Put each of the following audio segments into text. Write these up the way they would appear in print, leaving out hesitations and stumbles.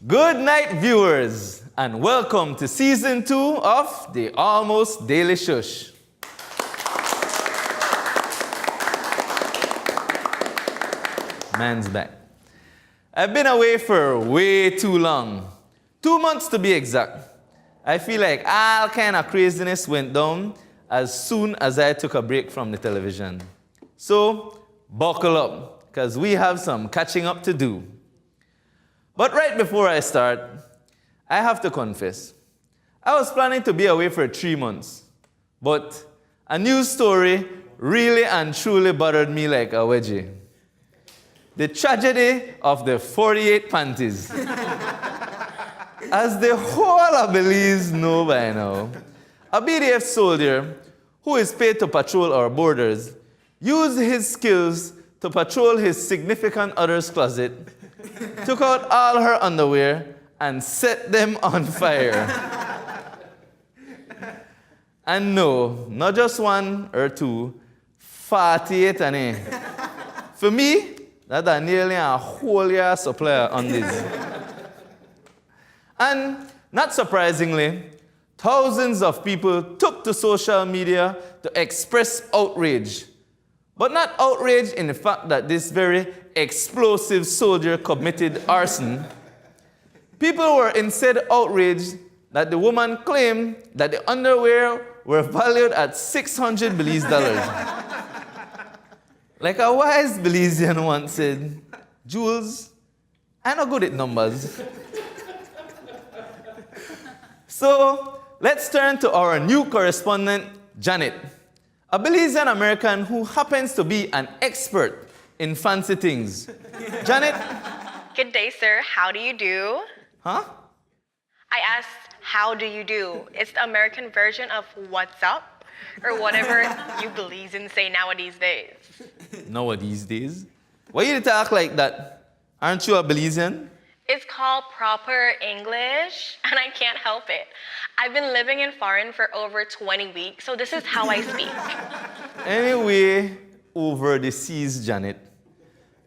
Good night, viewers, and welcome to Season 2 of the Almost Daily Shush. Man's back. I've been away for way too long. 2 months to be exact. I feel like all kind of craziness went down as soon as I took a break from the television. So, buckle up, because we have some catching up to do. But right before I start, I have to confess. I was planning to be away for 3 months, but a news story really and truly bothered me like a wedgie. The tragedy of the 48 panties. As the whole of Belize know by now, a BDF soldier who is paid to patrol our borders used his skills to patrol his significant other's closet, took out all her underwear, and set them on fire. And no, not just one or two, 48 and For me, that's nearly a whole year supply on this. And not surprisingly, thousands of people took to social media to express outrage. But not outrage in the fact that this very explosive soldier committed arson. People were instead outraged that the woman claimed that the underwear were valued at $600 Belize dollars. Like a wise Belizean once said, Jules, I'm not good at numbers. So let's turn to our new correspondent, Janet, a Belizean American who happens to be an expert in fancy things. Janet? Good day, sir. How do you do? Huh? I asked, how do you do? It's the American version of what's up, or whatever you Belizeans say nowadays days. Nowadays days? Why you talk like that? Aren't you a Belizean? It's called proper English, and I can't help it. I've been living in foreign for over 20 weeks, so this is how I speak. Anyway, over the seas, Janet.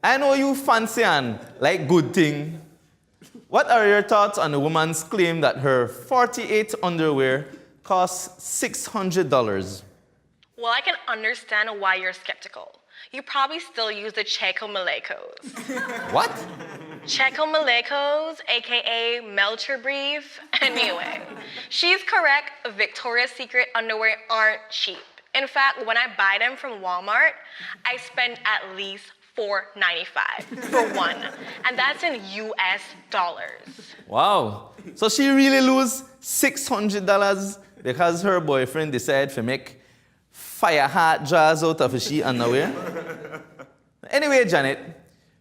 I know you fancy and like good thing. What are your thoughts on the woman's claim that her 48 underwear costs $600? Well, I can understand why you're skeptical. You probably still use the Checo Malecos. What? Checo Malecos, aka Melcher Brief. Anyway, she's correct. Victoria's Secret underwear aren't cheap. In fact, when I buy them from Walmart, I spend at least $4.95 for one, and that's in US dollars. Wow. So she really lose $600 because her boyfriend decided to make fire heart jars out of she underwear? Anyway, Janet,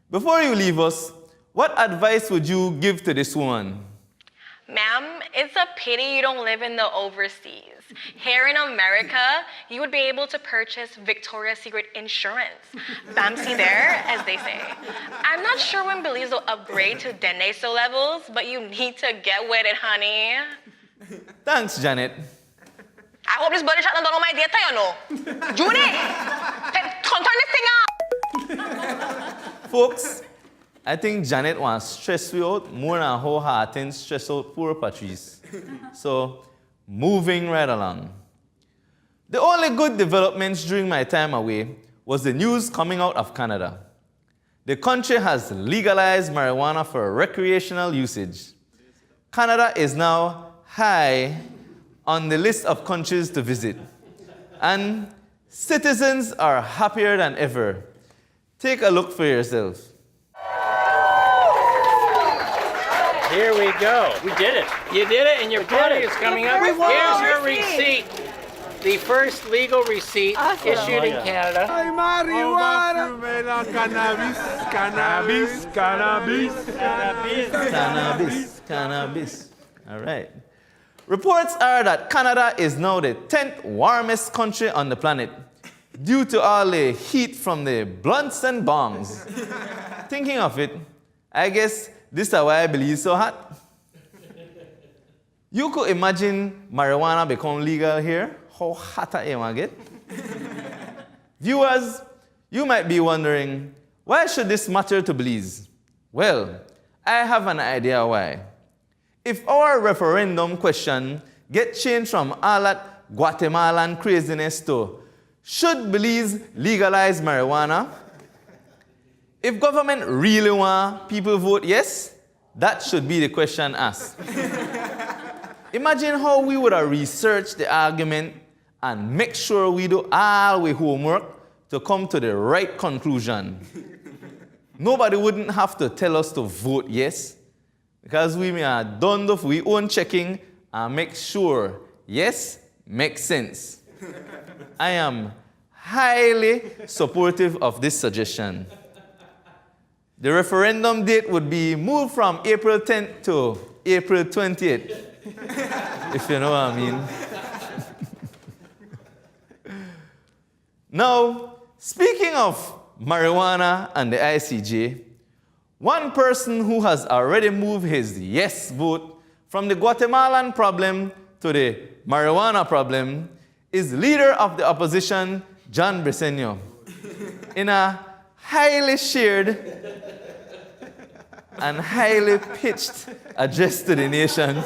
before you leave us, what advice would you give to this woman? Ma'am, it's a pity you don't live in the overseas. Here in America, you would be able to purchase Victoria's Secret insurance. Bamsi there, as they say. I'm not sure when Belize will upgrade to Deneso levels, but you need to get with it, honey. Thanks, Janet. I hope this body shot not on my data, you know. Judy, turn this thing up. Folks, I think Janet wants to stress you out more than how her things stress out poor Patrice. So, moving right along. The only good developments during my time away was the news coming out of Canada. The country has legalized marijuana for recreational usage. Canada is now high on the list of countries to visit. And citizens are happier than ever. Take a look for yourself. Here we go. We did it. You did it, and your party is coming up. We won. Here's your receipt. The first legal receipt issued in Canada. Marijuana, cannabis, cannabis, cannabis, cannabis, Cannabis, cannabis. All right. Reports are that Canada is now the 10th warmest country on the planet due to all the heat from the blunts and bongs. Thinking of it, I guess this is why I believe it's so hot. You could imagine marijuana become legal here. How hot it will get? Viewers, you might be wondering, why should this matter to Belize? Well, I have an idea why. If our referendum question get changed from all that Guatemalan craziness to, should Belize legalize marijuana? If government really want people vote yes, that should be the question asked. Imagine how we would have researched the argument and make sure we do all our homework to come to the right conclusion. Nobody wouldn't have to tell us to vote yes, because we may have done we own checking and make sure yes makes sense. I am highly supportive of this suggestion. The referendum date would be moved from April 10th to April 28th, if you know what I mean. Now, speaking of marijuana and the ICJ, one person who has already moved his yes vote from the Guatemalan problem to the marijuana problem is leader of the opposition, John Briceño. In a highly shared and highly pitched address to the nation,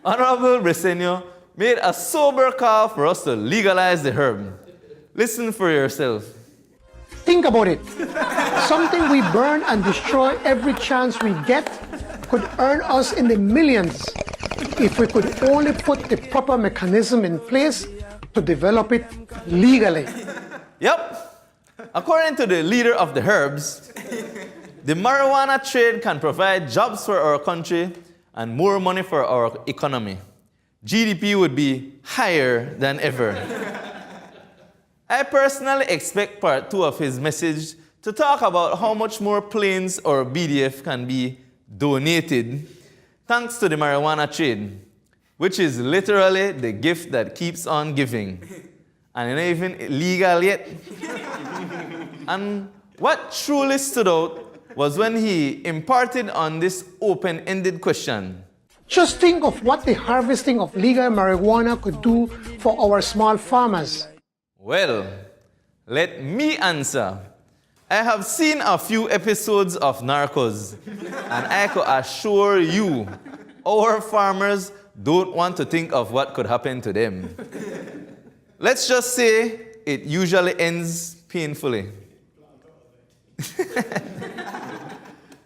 Honorable Briceño made a sober call for us to legalize the herb. Listen for yourself. Think about it. Something we burn and destroy every chance we get could earn us in the millions if we could only put the proper mechanism in place to develop it legally. Yep. According to the leader of the herbs, the marijuana trade can provide jobs for our country and more money for our economy. GDP would be higher than ever. I personally expect part 2 of his message to talk about how much more planes or BDF can be donated thanks to the marijuana trade, which is literally the gift that keeps on giving. And it's not even legal yet. And what truly stood out was when he imparted on this open-ended question. Just think of what the harvesting of legal marijuana could do for our small farmers. Well, let me answer. I have seen a few episodes of Narcos, and I could assure you, our farmers don't want to think of what could happen to them. Let's just say it usually ends painfully.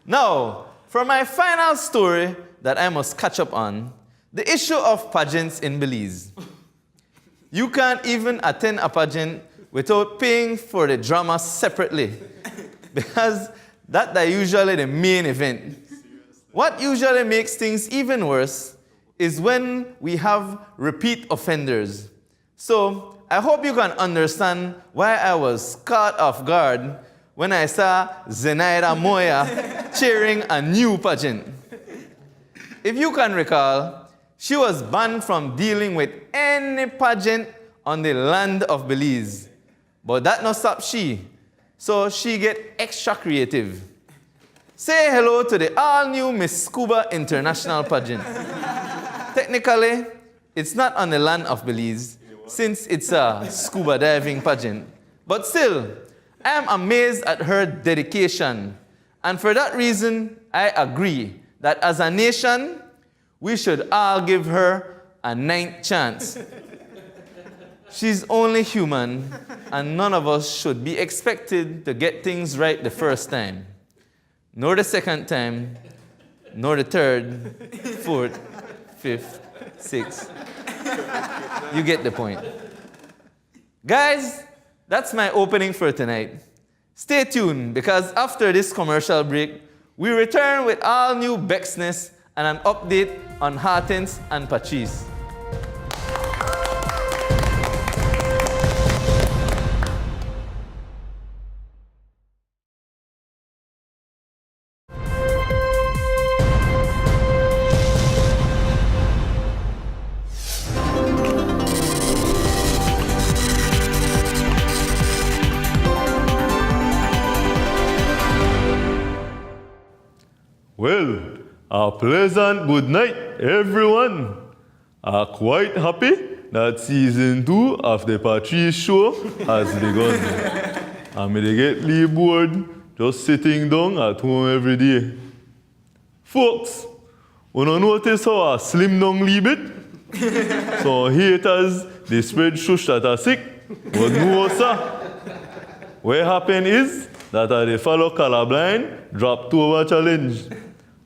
Now, for my final story that I must catch up on, the issue of pageants in Belize. You can't even attend a pageant without paying for the drama separately, because that's usually the main event. What usually makes things even worse is when we have repeat offenders. So I hope you can understand why I was caught off guard when I saw Zenaida Moya chairing a new pageant. If you can recall, she was banned from dealing with any pageant on the land of Belize. But that not stop she. So she get extra creative. Say hello to the all-new Miss Scuba International pageant. Technically, it's not on the land of Belize, since it's a scuba diving pageant. But still, I am amazed at her dedication. And for that reason, I agree that as a nation, we should all give her a 9th chance. She's only human, and none of us should be expected to get things right the first time. Nor the second time, nor the third, 4th, 5th, 6th. You get the point. Guys, that's my opening for tonight. Stay tuned, because after this commercial break, we return with all new Bexness and an update on Hartens and Patrice. Well, a pleasant good night, everyone. I'm quite happy that season 2 of the Patrice show has begun. I'm going to get bored just sitting down at home every day. Folks, you don't notice how I slim down a little bit? So haters, they spread shush that are sick. But no, sir. What happened is that I dey follow colorblind, drop 2 over challenge.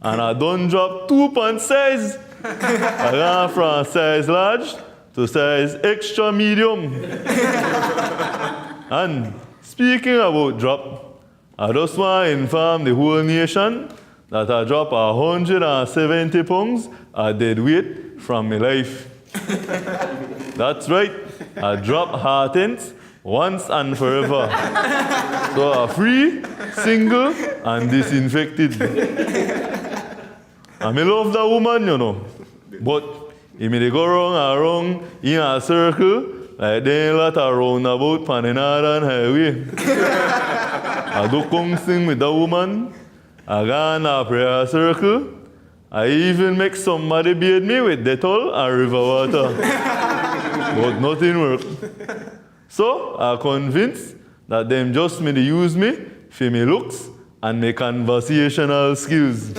And I done drop 2 pant size. I gone from size large to size extra medium. And speaking about drop, I just want to inform the whole nation that I drop 170 pounds a dead weight from my life. That's right, I drop heart ends once and forever. So I'm free, single, and disinfected. I love that woman, you know. But if they go wrong and wrong in a circle, like they let her roundabout on the northern highway. I do come sing with that woman. I go in a prayer circle. I even make somebody bathe me with Dettol and river water. But nothing worked. So I'm convinced that them just may use me for my looks and my conversational skills.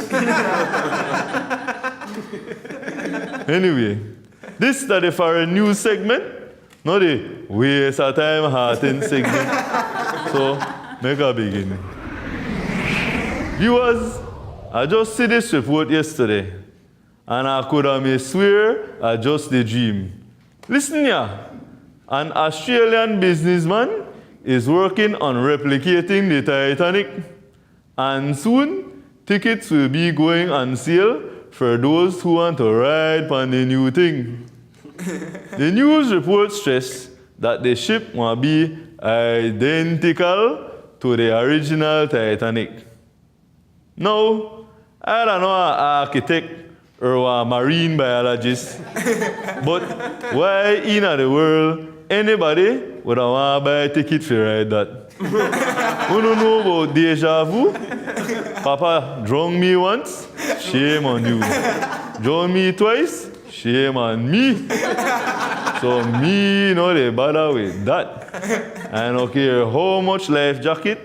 Anyway, this is the foreign news segment, not the waste of time heart and segment. So, make a begin. Viewers, I just see this report yesterday, and I could have swear I just a dream. Listen here, an Australian businessman is working on replicating the Titanic, and soon tickets will be going on sale for those who want to ride on the new thing. The news report stressed that the ship will be identical to the original Titanic. Now, I don't know an architect or a marine biologist, but why in the world anybody would want to buy a ticket for ride that? You don't know about deja vu? Papa drunk me once, shame on you. Drown me twice, shame on me. So me no they bother with that. I don't care how much life jacket,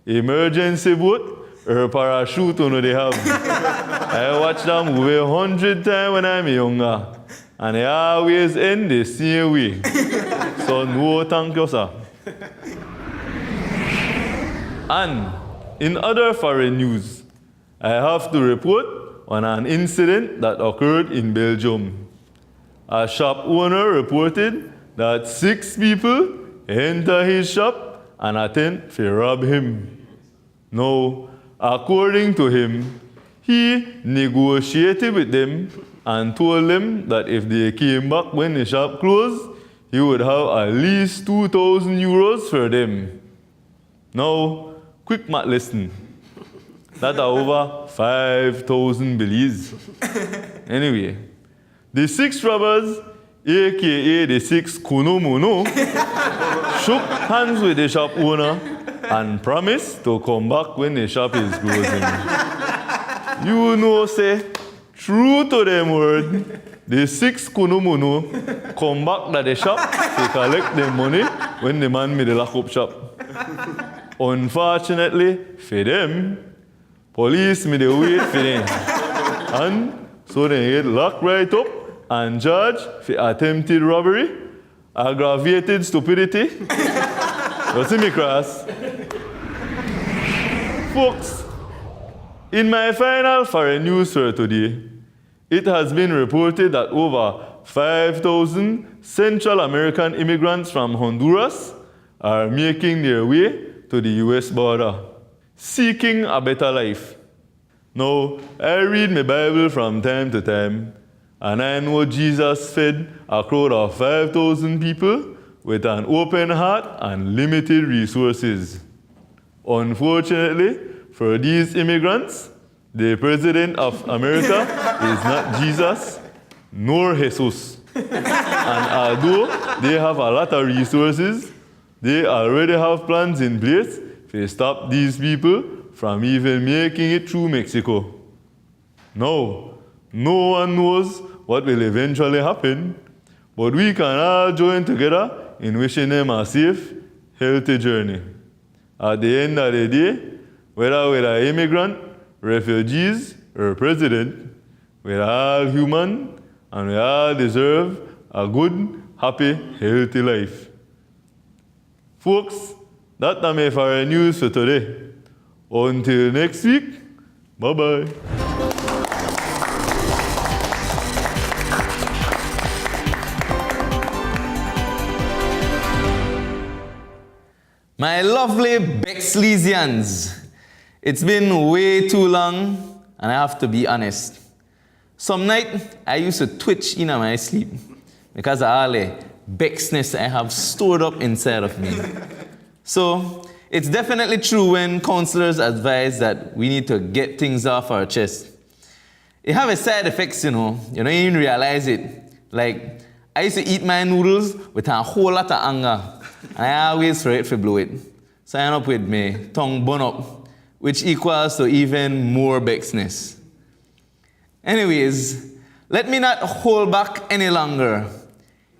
emergency boat, or parachute you know they have. I watch that movie 100 times when I'm younger. And they always end the same way. So no thank you, sir. And in other foreign news, I have to report on an incident that occurred in Belgium. A shop owner reported that 6 people entered his shop and attempt to rob him. Now, according to him, he negotiated with them and told them that if they came back when the shop closed, he would have at least 2,000 euros for them. Now, quick math lesson. That's over 5,000 beliefs. Anyway, the 6 robbers, aka the 6 kuno-muno, shook hands with the shop owner and promised to come back when the shop is closing. You know, say, true to them word, the 6 kuno-muno come back to the shop to collect the money when the man made the lock-up shop. Unfortunately for them, police made a wait for them. And so they get locked right up and charged for attempted robbery, aggravated stupidity. You see me cross? Folks, in my final foreign news for today, it has been reported that over 5,000 Central American immigrants from Honduras are making their way to the US border, seeking a better life. Now, I read my Bible from time to time, and I know Jesus fed a crowd of 5,000 people with an open heart and limited resources. Unfortunately, for these immigrants, the President of America is not Jesus, nor Jesus. And although they have a lot of resources, they already have plans in place to stop these people from even making it through Mexico. Now, no one knows what will eventually happen, but we can all join together in wishing them a safe, healthy journey. At the end of the day, whether with an immigrant, refugees, or president, we're all human and we all deserve a good, happy, healthy life. Folks, that's my foreign news for today. Until next week, bye-bye. My lovely Bexleysians, it's been way too long, and I have to be honest. Some night, I used to twitch in my sleep because of all the Bexness I have stored up inside of me. So, it's definitely true when counselors advise that we need to get things off our chest. It have a side effects, you don't even realize it. Like, I used to eat my noodles with a whole lot of anger. And I always forget to blow it. So I end up with my tongue bun up, which equals to even more Bexness. Anyways, let me not hold back any longer.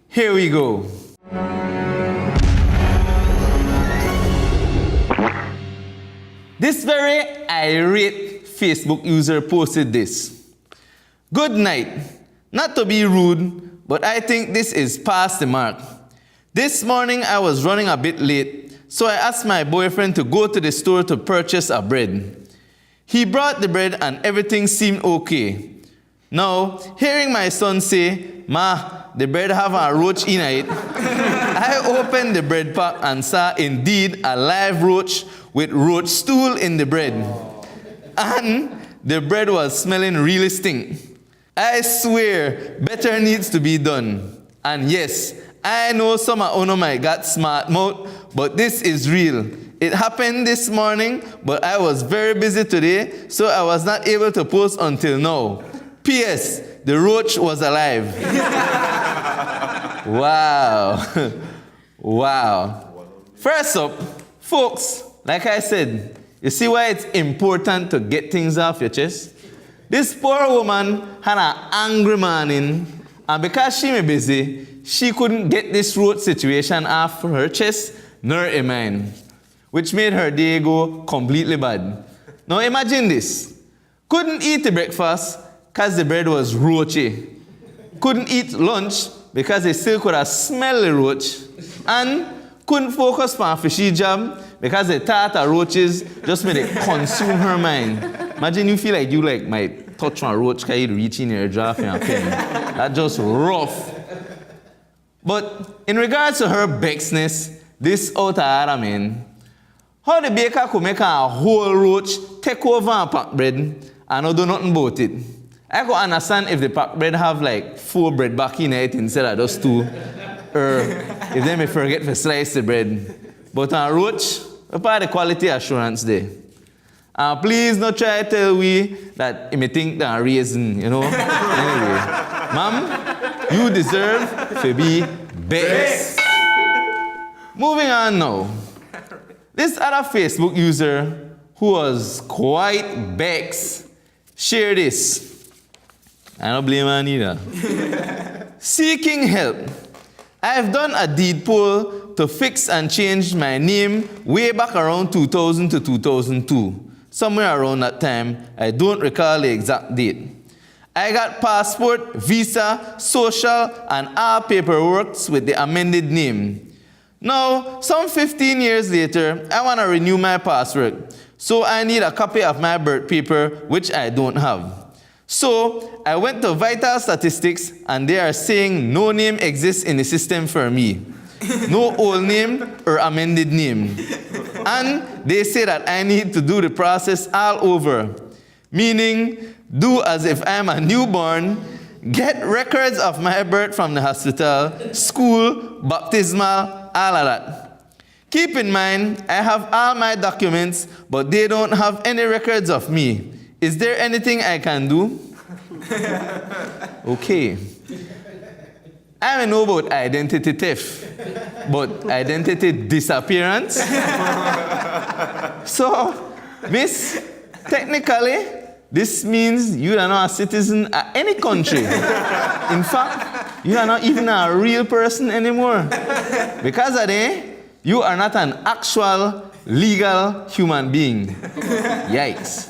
Here we go. This very irate Facebook user posted this. Good night. Not to be rude, but I think this is past the mark. This morning I was running a bit late, so I asked my boyfriend to go to the store to purchase a bread. He brought the bread and everything seemed okay. Now, hearing my son say, "Ma, the bread have a roach in it," I opened the bread pack and saw indeed a live roach with roach stool in the bread. And the bread was smelling really stink. I swear, better needs to be done. And yes, I know some of you might got smart mouth, but this is real. It happened this morning, but I was very busy today, so I was not able to post until now. P.S. The roach was alive. Wow. Wow. First up, folks, like I said, you see why it's important to get things off your chest? This poor woman had an angry morning, and because she was busy, she couldn't get this road situation off her chest nor her mind, which made her day go completely bad. Now imagine this. Couldn't eat the breakfast because the bread was roachy. Couldn't eat lunch because they still could have smelled the roach. And couldn't focus on a fishy job because the thought of roaches just made it consume her mind. Imagine you feel like you might touch on a roach because you reach in your draft and a pen. That's just rough. But in regards to her Bexness, this out of order, man. How the baker could make a whole roach take over a packed bread and not do nothing about it? I could understand if the packed bread have like 4 bread back in it instead of just 2. Or if they may forget to slice the bread. But on a roach, what part of the quality assurance there? Please not try to tell we that you may think that a raisin, Anyway, ma'am, you deserve to be Bex. Moving on now. This other Facebook user who was quite Bex shared this. I don't blame her neither. Seeking help. I have done a deed poll to fix and change my name way back around 2000 to 2002. Somewhere around that time, I don't recall the exact date. I got passport, visa, social, and all paperwork with the amended name. Now, some 15 years later, I want to renew my password. So I need a copy of my birth paper, which I don't have. So I went to Vital Statistics, and they are saying no name exists in the system for me. No old name or amended name. And they say that I need to do the process all over. Meaning, do as if I'm a newborn, get records of my birth from the hospital, school, baptismal, all of that. Keep in mind, I have all my documents, but they don't have any records of me. Is there anything I can do? Okay. I don't know about identity theft, but identity disappearance. So, miss, technically, this means you are not a citizen of any country. In fact, you are not even a real person anymore. Because of that, You are not an actual legal human being. Yikes.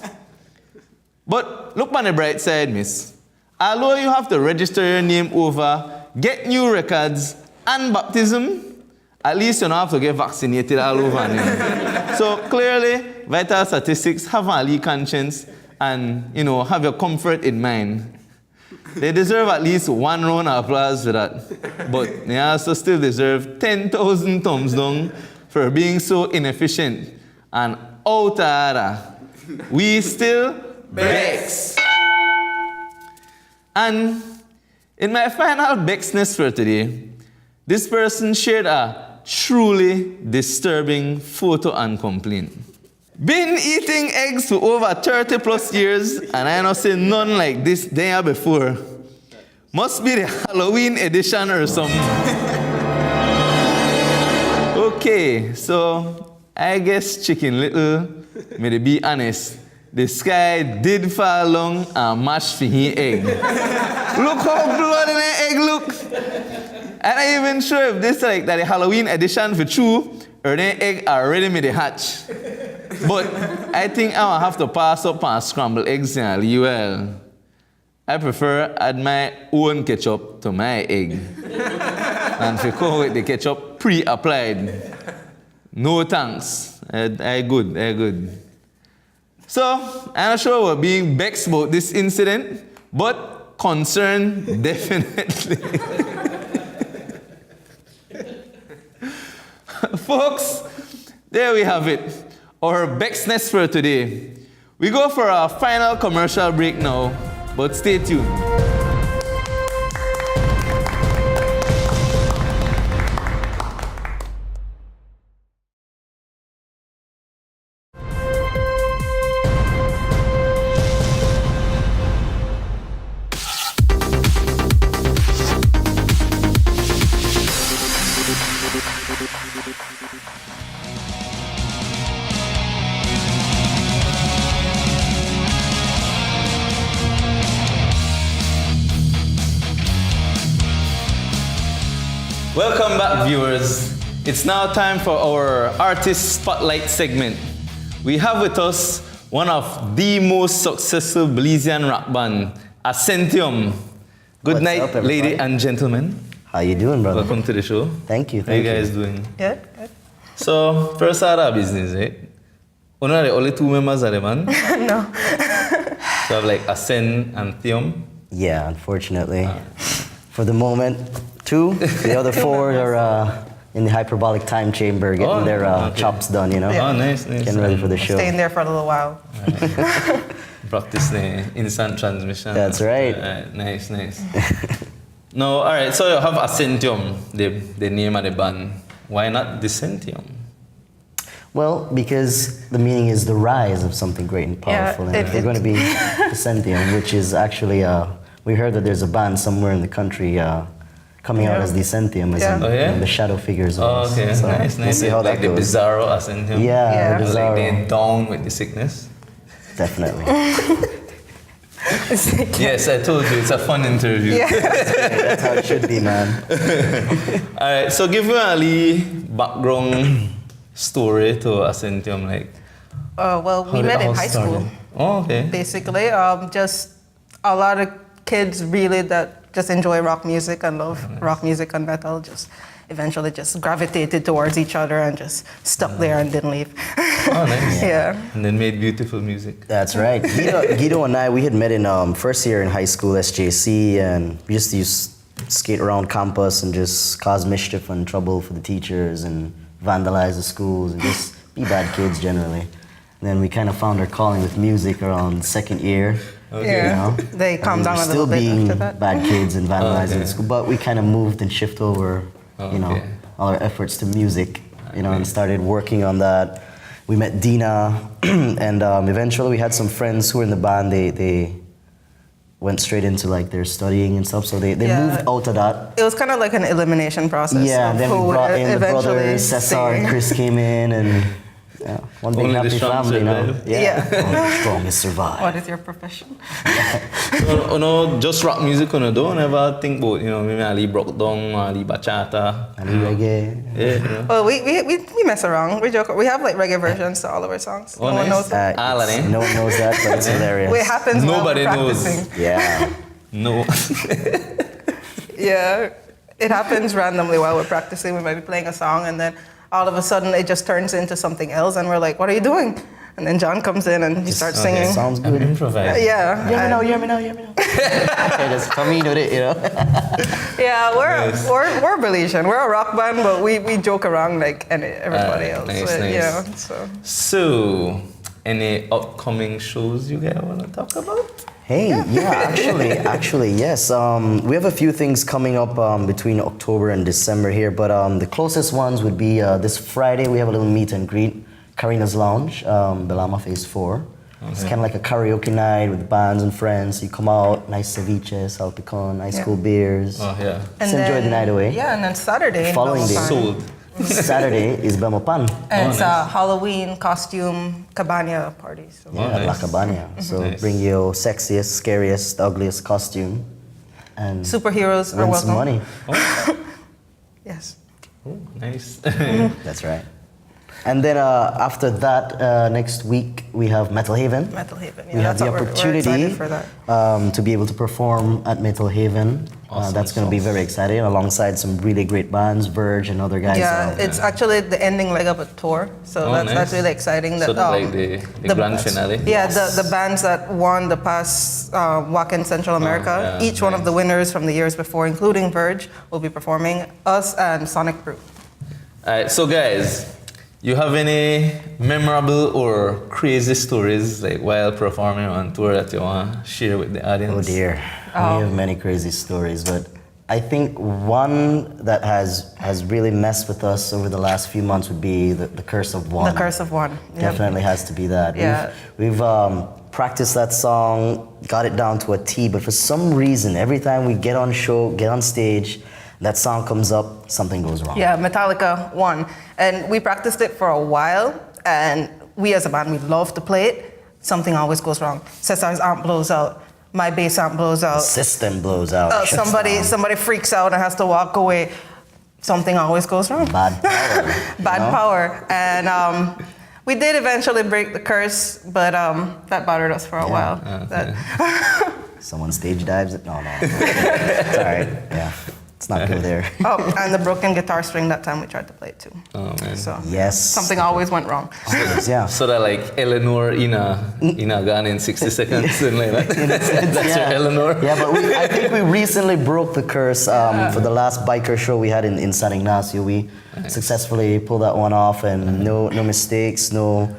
But look on the bright side, miss. Although you have to register your name over, get new records, and baptism, at least you don't have to get vaccinated all over again. So clearly, vital statistics have a legal conscience and, have your comfort in mind. They deserve at least one round of applause for that. But they also still deserve 10,000 thumbs down for being so inefficient and out of order. We still Bex. And in my final Bexness for today, this person shared a truly disturbing photo and complaint. Been eating eggs for over 30 plus years, and I don't see none like this day before. Must be the Halloween edition or something. Okay, so I guess Chicken Little, may they be honest, the sky did fall long and match for his egg. Look how bloody the egg looks. And I even sure if this like that the Halloween edition for true, or the egg already made a hatch. But I think I'll have to pass up on scrambled eggs and well. I prefer add my own ketchup to my egg. And if you go with the ketchup pre-applied. No thanks. I good. So, I'm not sure we're being vexed about this incident, but concerned definitely. Folks, there we have it. Our Bexness for today. We go for our final commercial break now, but stay tuned. Welcome back, viewers. It's now time for our Artist Spotlight segment. We have with us one of the most successful Belizean rock band, Ascentium. Good What's night, up, everybody? ladies and gentlemen. How you doing, brother? Welcome to the show. Thank you. How you Thank guys doing? Good. So, first out of business, right? One of the only two members of the band. No. So, have like Ascend and Theum. Yeah, unfortunately. For the moment, two. The other four are in the hyperbolic time chamber getting their chops done, you know? Yeah. Oh, nice. Getting ready for the show. Staying there for a little while. Practice the instant transmission. That's right. Nice. No, all right. So you have Ascentium, the name of the band. Why not Decentium? Well, because the meaning is the rise of something great and powerful. Yeah, and we're going to be Decentium, which is actually, we heard that there's a band somewhere in the country coming out as Decentium, as in, Oh, yeah? the shadow figures of us. Okay, So nice. We'll see how like that the goes. Bizarro Ascentium. Yeah, the Like Bizarro. they're down with the sickness. Definitely. Yes, I told you, it's a fun interview. Yeah. That's how it should be, man. All right, so give me a little background story to Ascentium, like. Well, we how met it in all high started. school, Oh, okay. basically. Just a lot of kids really that just enjoy rock music and love rock music and metal just eventually just gravitated towards each other and just stuck there and didn't leave. Oh, nice. Yeah. And then made beautiful music. That's right. Guido and I, we had met in first year in high school, SJC, and we just used to skate around campus and just cause mischief and trouble for the teachers and vandalize the schools and just be bad kids generally. And then we kind of found our calling with music around second year. Okay. You know? They calmed down a Still little bit being after that. bad kids and vandalizing Okay. the school, but we kind of moved and shifted over, you know, Okay. all our efforts to music, you know, and started working on that. We met Dina, and eventually we had some friends who were in the band. They went straight into like their studying and stuff, so they Yeah. moved out of that. It was kind of like an elimination process. Yeah, of and then we who brought in the eventually brothers, Cesar and stayed. Chris came in, and Yeah. One big Only the happy strong family now. survive. Yeah. Only the strongest survive. What is your profession? So, no, just rock music, don't ever think about, maybe Ali broke down, Ali bachata. Ali reggae. Yeah, Well, we mess around. We joke. We have like reggae versions to all of our songs. Oh, no one nice. knows that. No one knows that, but it's hilarious. It happens Nobody while we're knows. practicing. Yeah. No. Yeah, it happens randomly while we're practicing. We might be playing a song, and then all of a sudden it just turns into something else, and we're like, "What are you doing?" And then John comes in and he starts singing. Sounds good. Improvise. Yeah. You and- hear me now. Okay, just come in with it, Yeah, we're Belizean. We're a rock band, but we joke around like everybody else. Nice, But, nice. Yeah, so. So, any upcoming shows you guys want to talk about? Hey, actually, yes. We have a few things coming up between October and December here, but the closest ones would be this Friday. We have a little meet and greet, Karina's Lounge, Belama Phase 4. It's kind of like a karaoke night with bands and friends. You come out, nice ceviche, salpicon, nice cool beers. Oh, yeah. Just enjoy the night away. Yeah, and then Saturday. in Following day. Belmopan. Sold. Saturday is Bemopan. And it's a Halloween costume cabana party. So. Oh, At La nice. Cabana. So Nice. bring your sexiest, scariest, ugliest costume and Superheroes are win welcome. some money. Yes. Oh, nice. That's right. And then after that, next week, we have Metal Haven. Metal Haven. Yeah, We have that's the what we're opportunity excited for that. to be able to perform at Metal Haven. Awesome. That's going to be very exciting, alongside some really great bands, Verge and other guys. Yeah, it's actually the ending leg of a tour, so Oh, that's nice. really exciting. That, So, like the grand finale? Yeah, the bands that won the past Walk in Central America, yeah, each one of nice. the winners from the years before, including Verge, will be performing. Us and Sonic Brew. All right, so guys, you have any memorable or crazy stories like while performing on tour that you want to share with the audience? Oh dear, we have many crazy stories, but I think one that has really messed with us over the last few months would be the Curse of One. The Curse of One. Yep. Definitely has to be that. Yeah. We've practiced that song, got it down to a T, but for some reason, every time we get on stage, that song comes up, something goes wrong. Yeah, Metallica won. And we practiced it for a while, and we as a band, we love to play it. Something always goes wrong. Cesar's amp blows out, my bass amp blows out. System blows out. shuts down. Somebody freaks out and has to walk away. Something always goes wrong. Bad power. Bad power. And we did eventually break the curse, but that bothered us for a while. Someone stage dives it. No. It's all right. Yeah. Let's not go there. Oh, and the broken guitar string that time we tried to play it too. Oh, man. So Yes. something always went wrong. Yeah. So that like Eleanor in a gun in 60 seconds and like that. That's your Eleanor. Yeah, but I think we recently broke the curse for the last biker show we had in San Ignacio. We successfully pulled that one off, and no mistakes, no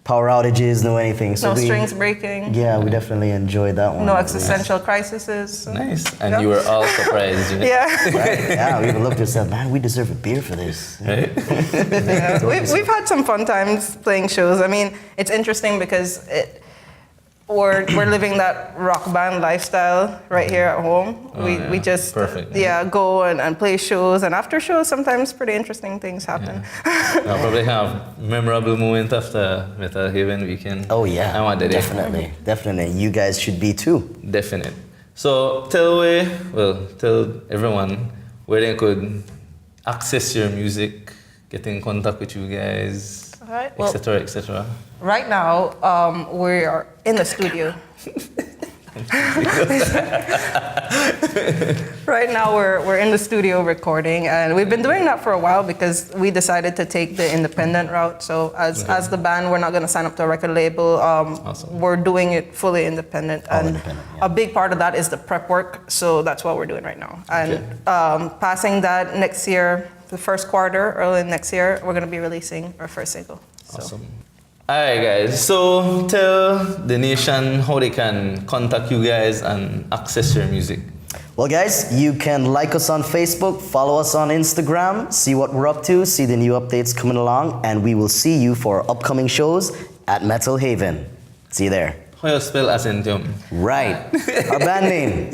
power outages, no anything. So No strings breaking. Yeah, we definitely enjoed that one. No existential crises. So. Nice. And you were all surprised. You know? Yeah. Right? Yeah, we even looked at ourselves, man, we deserve a beer for this. Right? Yeah. We've had some fun times playing shows. I mean, it's interesting because we're living that rock band lifestyle right here at home. We just Perfect. go and play shows, and after shows sometimes pretty interesting things happen. I'll probably have memorable moment after Metal Haven weekend. Oh yeah, I want that. definitely. You guys should be too. Definite. So tell everyone where they could access your music, get in contact with you guys, All right. Well, etc., etc. right now we are in the studio. Right now we're in the studio recording, and we've been doing that for a while because we decided to take the independent route. So as the band, we're not going to sign up to a record label. Awesome. We're doing it fully independent, and independent, yeah. a big part of that is the prep work. So that's what we're doing right now. And passing that next year, the first quarter, early next year, we're going to be releasing our first single. So. Awesome. Alright guys, so tell the nation how they can contact you guys and access your music. Well, guys, you can like us on Facebook, follow us on Instagram, see what we're up to, see the new updates coming along, and we will see you for upcoming shows at Metal Haven. See you there. How you spell Ascentium? Right. Our band name,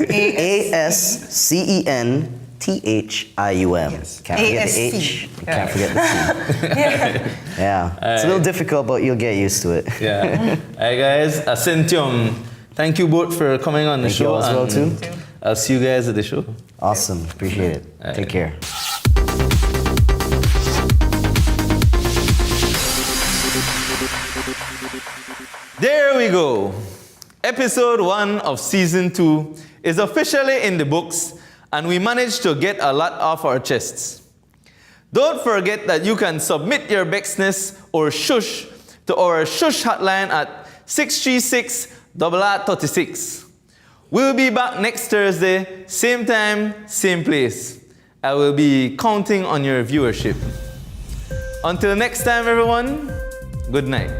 ASCENTIUM. Thium. Yes. Can't forget the ASC. H. Can't forget the C. Yeah. It's a little difficult, but you'll get used to it. Yeah. Hi guys, Ascentium. Thank you both for coming on the Thank you show. as well, and too. I'll see you guys at the show. Awesome. Appreciate it. Take care. There we go. Episode 1 of season 2 is officially in the books, and we managed to get a lot off our chests. Don't forget that you can submit your Bexness or Shush to our Shush hotline at 636-36. We'll be back next Thursday, same time, same place. I will be counting on your viewership. Until next time, everyone, good night.